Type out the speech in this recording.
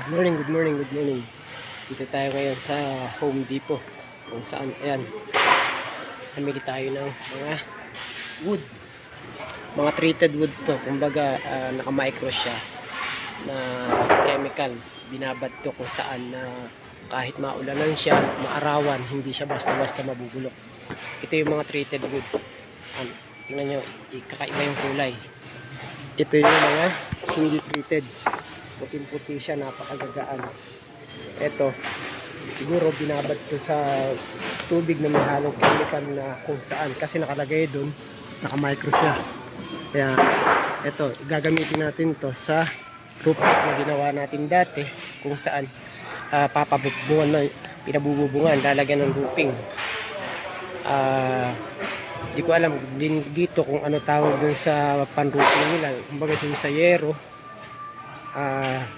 Good morning, good morning. Dito tayo ngayon sa Home Depot. Kung saan, ayan, namili tayo ng mga wood. Mga treated wood to. Kumbaga, naka-micro siya na chemical. Binabad to kung saan na kahit maulanan siya, maarawan, hindi siya basta-basta mabubulok. Ito yung mga treated wood. Tingnan nyo, kakaiba yung kulay. Ito yung mga hindi treated. Puting-puti siya, napakagagaan. Ito, siguro binabad to sa tubig na may halong chemical na kung saan. Kasi nakalagay doon, naka-micro siya. Kaya, ito, gagamitin natin to sa roof na ginawa natin dati, kung saan papabubungan na, pinabububungan, lalagyan ng roofing. Di ko alam din dito kung ano tawag dun sa pan-roofing nila. Kumbaga sa yero,